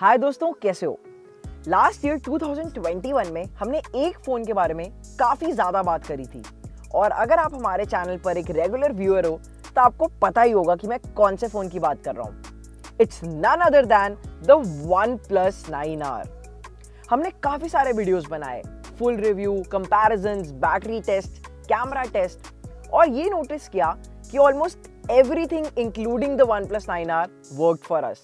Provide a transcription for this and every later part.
हाय दोस्तों, कैसे हो? लास्ट ईयर 2021 में हमने एक फ़ोन के बारे में काफ़ी ज़्यादा बात करी थी और अगर आप हमारे चैनल पर एक रेगुलर व्यूअर हो तो आपको पता ही होगा कि मैं कौन से फ़ोन की बात कर रहा हूँ। It's none other than the OnePlus 9R। हमने काफ़ी सारे वीडियोस बनाए, full review, comparisons, battery test, camera test और ये नोटिस किया कि almost everything including the OnePlus 9R worked for us.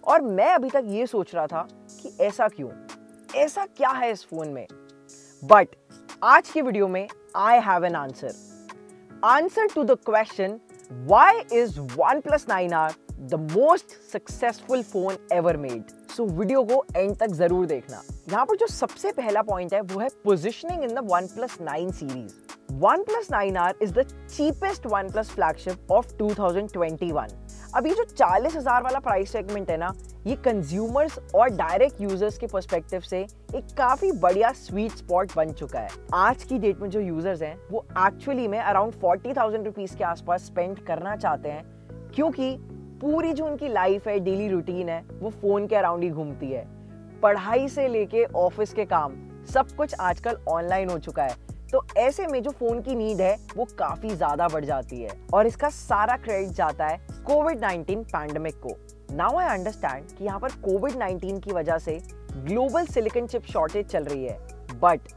और मैं अभी तक ये सोच रहा था कि ऐसा क्यों, ऐसा क्या है इस फोन में। बट आज की वीडियो में I have an answer to the question why is OnePlus 9R the most successful phone ever made. So video को एंड तक जरूर देखना। यहाँ पर जो सबसे पहला पॉइंट है वो है positioning in the OnePlus 9 series. OnePlus 9R is the cheapest OnePlus flagship of 2021। अब ये जो 40,000 वाला प्राइस सेगमेंट है ना, ये कंज्यूमर्स और डायरेक्ट यूजर्स के पर्सपेक्टिव से एक काफी बढ़िया स्वीट स्पॉट बन चुका है। आज की डेट में जो यूजर्स हैं वो एक्चुअली में अराउंड 40,000 रुपीज के आसपास स्पेंड करना चाहते हैं, क्योंकि पूरी जो उनकी लाइफ है, डेली रूटीन है, वो फोन के अराउंड ही घूमती है। पढ़ाई से लेके ऑफिस के काम सब कुछ आजकल ऑनलाइन हो चुका है, तो ऐसे में जो फोन की नीड है वो काफी ज्यादा बढ़ जाती है और इसका सारा क्रेडिट जाता है कोविड-19 पैंडेमिक को। नाउ आई अंडरस्टैंड कि यहाँ पर कोविड-19 की वजह से ग्लोबल सिलिकॉन चिप शॉर्टेज चल रही है, बट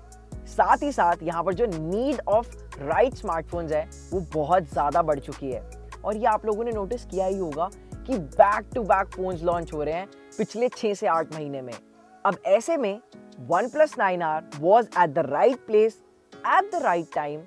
साथ ही साथ यहाँ पर जो नीड ऑफ राइट स्मार्टफोन्स है वो बहुत ज्यादा बढ़ चुकी है। और ये आप लोगों ने नोटिस किया ही होगा कि back to back phones launch हो रहे हैं पिछले 6 से 8 महीने में। अब ऐसे में OnePlus 9R was at the right place at the right time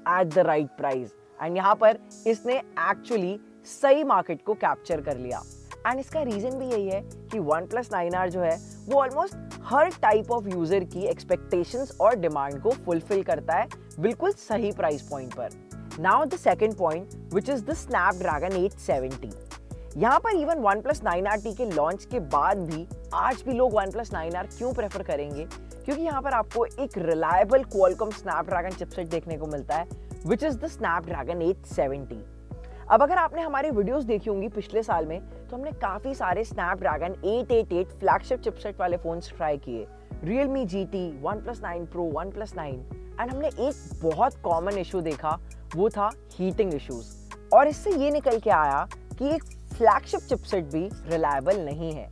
at the right price and यहाँ पर इसने एक्चुअली सही मार्केट को कैप्चर कर लिया। एंड इसका रीजन भी यही है कि OnePlus 9R जो है वो almost her type of user की एक्सपेक्टेशंस और डिमांड को फुलफिल करता है बिल्कुल सही प्राइस पॉइंट पर। Now the second point which is the Snapdragon 870। यहाँ पर इवन OnePlus 9RT के लॉन्च के बाद भी आज भी लोग OnePlus 9R क्यों प्रेफर करेंगे, क्योंकि यहाँ पर आपको एक रिलायबल Qualcomm Snapdragon चिपसेट देखने को मिलता है विच इज द Snapdragon 870। अब अगर आपने हमारे वीडियोस देखी होंगी पिछले साल में, तो हमने काफी सारे Snapdragon 888 फ्लैगशिप चिपसेट वाले फोन्स ट्राई किए, Realme GT, OnePlus 9 Pro, OnePlus 9, and हमने एक बहुत कॉमन इशू देखा, वो था हीटिंग इश्यूज। और इससे ये निकल के आया कि एक फ्लैगशिप चिपसेट भी रिलायबल नहीं है।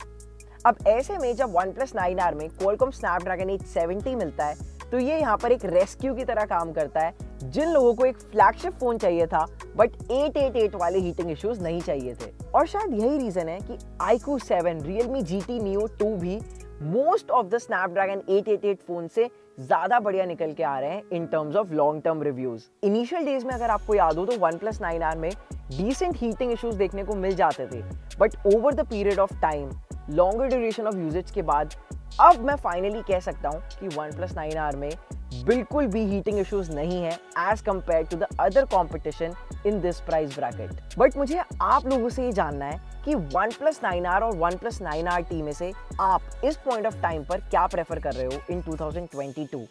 अब ऐसे में जब OnePlus 9R में Qualcomm Snapdragon 870 मिलता है, तो ये यहाँ पर एक रेस्क्यू की तरह काम करता है जिन लोगों को एक फ्लैगशिप फोन चाहिए था बट 888 वाले हीटिंग इश्यूज नहीं चाहिए थे। और शायद यही रीजन है कि iQOO 7, Realme GT Neo 2 भी most of the Snapdragon 888 phone से ज्यादा बढ़िया निकल के आ रहे हैं in terms of long term reviews. Initial days में अगर आपको याद हो तो OnePlus 9R में डिसेंट हीटिंग इश्यूज देखने को मिल जाते थे, but over the period of time, longer duration of usage के बाद अब मैं फाइनली कह सकता हूं कि OnePlus 9R में बिल्कुल भी हीटिंग इश्यूज नहीं है as compare to the other competition in this price bracket. But मुझे आप लोगों से ये जानना है कि OnePlus 9R और OnePlus 9RT में से आप इस पॉइंट ऑफ टाइम पर क्या प्रेफर कर रहे हो इन 2022।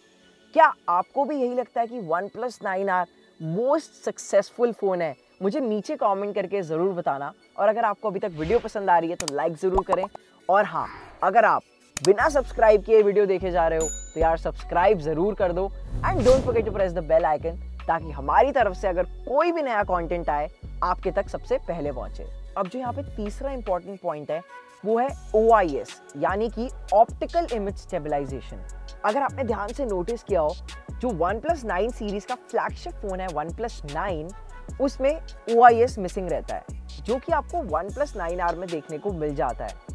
क्या आपको भी यही लगता है कि OnePlus 9R most successful phone है? मुझे नीचे कमेंट करके जरूर बताना। और अगर आपको अभी तक वीडियो पसंद आ रही है तो लाइक जरूर करें। और हाँ, अगर आप बिना सब्सक्राइब किए वीडियो देखे जा रहे हो तो यार सब्सक्राइब जरूर कर दो and don't forget to press the bell icon, ताकि हमारी तरफ से अगर कोई भी नया कंटेंट आए आपके तक सबसे पहले पहुंचे। अब जो यहाँ पे तीसरा इंपॉर्टेंट पॉइंट है वो है OIS, यानी कि ऑप्टिकल इमेज स्टेबलाइजेशन। अगर आपने ध्यान से नोटिस किया हो, जो OnePlus 9 सीरीज का फ्लैगशिप फोन है OnePlus 9, उसमें OIS मिसिंग रहता है, जो कि आपको OnePlus 9R में देखने को मिल जाता है।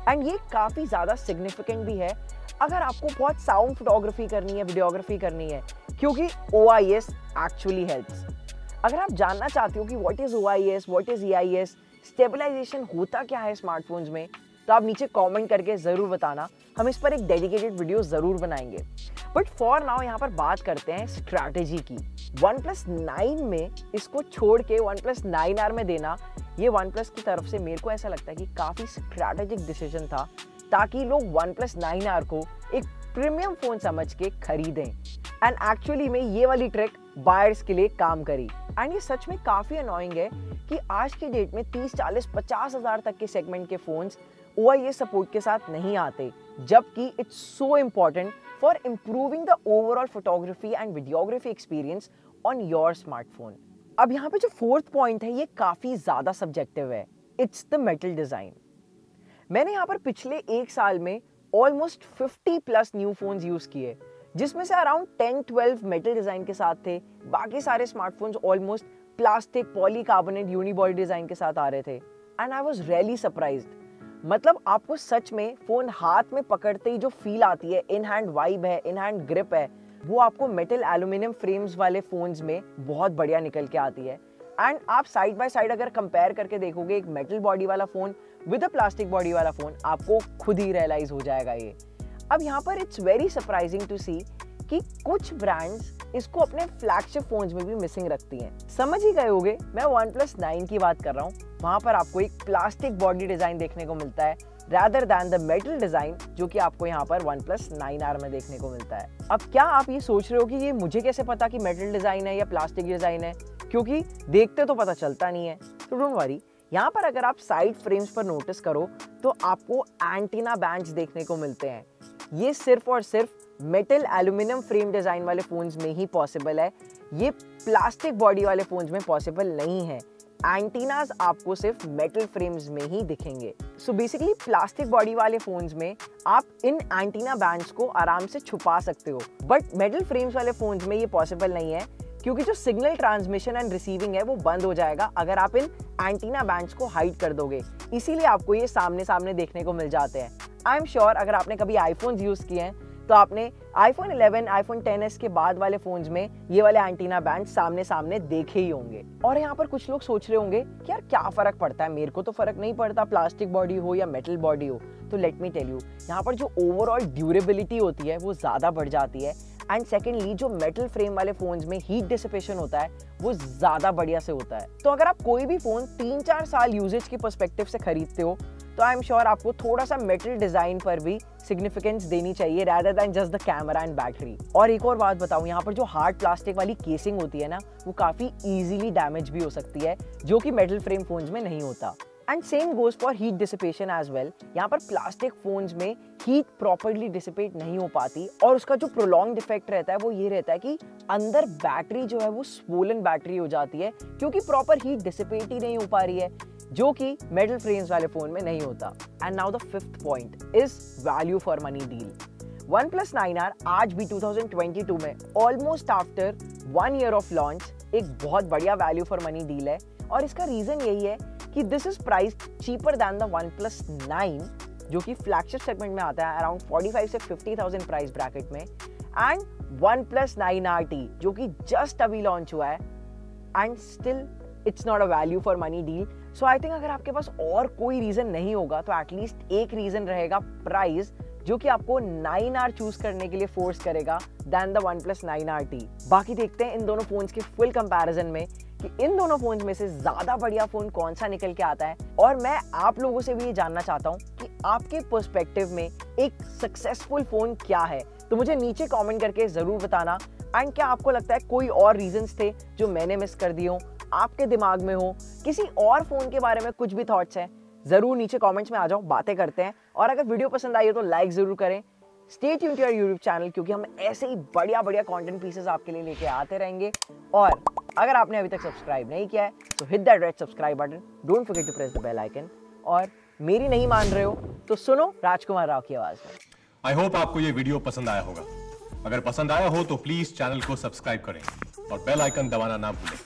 एंड ये काफी ज्यादा सिग्निफिकेंट भी है अगर आपको बहुत साउंड फोटोग्राफी करनी है, वीडियोग्राफी करनी है, क्योंकि OIS एक्चुअली हेल्प्स। अगर आप जानना चाहते हो कि what is OIS, what is EIS, stabilisation होता क्या है स्मार्टफोन्स में, तो आप नीचे कमेंट करके जरूर बताना, हम इस पर एक डेडिकेटेड वीडियो जरूर बनाएंगे। बट फॉर नाउ यहाँ पर बात करते हैं स्ट्रैटेजी की। OnePlus 9 में इसको छोड़ के OnePlus 9R में देना, ये OnePlus की तरफ से मेरे को ऐसा लगता है कि काफी स्ट्रैटेजिक डिसीजन था, ताकि लोग OnePlus 9R को एक प्रीमियम फोन समझ के खरीदें। एंड एक्चुअली में ये वाली ट्रिक बायर्स के लिए काम करी। एंड ये सच में काफी अनोइंग है कि आज की डेट में 30, 40, 50 हजार तक के सेगमेंट के फोन्स OIS सपोर्ट के साथ नहीं आते, जबकि it's so important for improving the overall photography and videography experience on your smartphone. अब यहाँ पे जो फोर्थ पॉइंट है ये काफी ज्यादा सब्जेक्टिव है, इट्स द मेटल डिजाइन। मैंने यहाँ पर पिछले एक साल में ऑलमोस्ट 50+ न्यू फोन्स यूज किए, जिसमें से अराउंड 10-12 मेटल डिजाइन के साथ थे। बाकी सारे smartphones almost plastic polycarbonate unibody design के साथ आ रहे थे and I was really surprised. मतलब आपको सच में फोन हाथ में पकड़ते ही जो फील आती है, इन हैंड वाइब है, इन हैंड ग्रिप है, वो आपको मेटल एल्यूमिनियम फ्रेम्स वाले फोन्स में बहुत बढ़िया निकल के आती है। एंड आप साइड बाय साइड अगर कंपेयर करके देखोगे एक मेटल बॉडी वाला phone with a plastic body वाला फोन, आपको खुद ही रियलाइज हो जाएगा ये। अब यहाँ पर इट्स वेरी सरप्राइजिंग टू सी कि कुछ ब्रांड्स इसको अपने फ्लैगशिप फोन्स में भी मिसिंग रखती हैं। समझ ही गए होगे मैं OnePlus 9 की बात कर रहा हूँ। वहां पर आपको एक प्लास्टिक बॉडी डिजाइन देखने को मिलता है rather than the metal design जो कि आपको यहाँ पर OnePlus 9R में देखने को मिलता है। अब क्या आप ये सोच रहे हो कि ये मुझे कैसे पता कि मेटल डिजाइन है या प्लास्टिक डिजाइन है, क्योंकि देखते तो पता चलता नहीं है। तो डोंट वरी, यहाँ पर अगर आप साइड फ्रेम्स पर नोटिस करो तो आपको एंटीना बैंड्स देखने को मिलते हैं। ये सिर्फ और सिर्फ मेटल एल्यूमिनियम फ्रेम डिजाइन वाले फोन्स में ही पॉसिबल है, ये प्लास्टिक बॉडी वाले फोन्स में पॉसिबल नहीं है। एंटीनास आपको सिर्फ मेटल फ्रेम्स में ही दिखेंगे। सो बेसिकली प्लास्टिक बॉडी वाले फोन्स में आप इन एंटीना बैंड्स को आराम से छुपा सकते हो, बट मेटल फ्रेम्स वाले फोन्स में ये पॉसिबल नहीं है, क्योंकि जो सिग्नल ट्रांसमिशन एंड रिसीविंग है वो बंद हो जाएगा अगर आप इन एंटीना बैंड्स को हाइड कर दोगे। इसीलिए आपको ये सामने सामने देखने को मिल जाते हैं। आई एम श्योर अगर आपने कभी आईफोन यूज किए हैं तो आपने iPhone 11, iPhone XS के बाद वाले फोन्स में ये वाले एंटीना बैंड सामने सामने देखे ही होंगे। और यहाँ पर कुछ लोग सोच रहे होंगे कि यार क्या फर्क पड़ता है, मेरे को तो फर्क नहीं पड़ता प्लास्टिक बॉडी हो या मेटल बॉडी हो। तो लेट मी टेल यू, यहाँ पर जो ओवरऑल ड्यूरेबिलिटी होती है वो ज्यादा बढ़ जाती है एंड सेकेंडली जो मेटल फ्रेम वाले फोन्स में हीट डिसिपेशन होता है वो ज्यादा बढ़िया से होता है। तो अगर आप कोई भी फोन 3-4 साल यूजेज की पर्सपेक्टिव से खरीदते हो तो आई एम श्योर आपको थोड़ा सा मेटल डिजाइन पर भी सिग्निफिकेंस देनी चाहिए rather than just the camera and battery। और एक और बात बताऊं, यहाँ पर जो हार्ड प्लास्टिक वाली केसिंग होती है ना, वो काफी इजीली डैमेज भी हो सकती है, जो कि मेटल फ्रेम फोन्स में नहीं होता। And same goes for heat dissipation as well. यहाँ पर प्लास्टिक फोन्स में हीट प्रॉपर्ली डिसिपेट नहीं हो पाती और उसका जो प्रोलॉन्ग्ड इफेक्ट रहता है वो ये रहता है कि अंदर बैटरी जो है वो स्वोलन बैटरी हो जाती है, क्योंकि प्रॉपर हीट डिसिपेट ही नहीं हो पा रही है, जो कि मेटल फ्रेम्स वाले फोन में नहीं होता। And now the fifth point is value for money deal. OnePlus 9R आज भी 2022 में almost after 1 year of launch एक बहुत बढ़िया वैल्यू फॉर मनी डील है। और इसका रीजन यही है कि this is priced cheaper then the OnePlus 9, जो कि फ्लैगशिप सेगमेंट में आता है अराउंड 45 से 50,000 प्राइस ब्रैकेट में, एंड OnePlus 9RT जो कि जस्ट अभी लॉन्च हुआ है and still it's not a value for money deal. So I think अगर आपके पास और कोई रीजन नहीं होगा तो एटलीस्ट एक रीजन रहेगा प्राइस, जो कि आपको 9R चूज करने के लिए फोर्स करेगा दैन द OnePlus 9RT। बाकी देखते हैं इन दोनों फोन्स के फुल कंपैरिजन में कि इन दोनों फोन्स में से ज्यादा बढ़िया फोन कौन सा निकल के आता है। और मैं आप लोगों से भी ये जानना चाहता हूँ कि आपके पर्सपेक्टिव में एक सक्सेसफुल फोन क्या है, तो मुझे नीचे कमेंट करके जरूर बताना। एंड क्या आपको लगता है कोई और रीजंस थे जो मैंने मिस कर दिए हो, आपके दिमाग में हो, किसी और फोन के बारे में कुछ भी थॉट्स हैं, जरूर नीचे कमेंट्स में आ जाओ, बातें करते हैं। और अगर वीडियो पसंद आई हो तो लाइक जरूर करें। Stay tuned to our YouTube channel, क्योंकि हम ऐसे ही बढ़िया बढ़िया कंटेंट पीसेस आपके लिए लेके आते रहेंगे। और अगर आपने अभी तक सब्सक्राइब नहीं किया है तो hit that red subscribe button, don't forget to press the bell icon. और मेरी नहीं मान रहे हो तो सुनो राजकुमार राव की आवाज में। आई होप आपको ये वीडियो पसंद आया होगा। अगर पसंद आया हो तो प्लीज चैनल को सब्सक्राइब करें और बेल आइकन दबाना ना भूलें।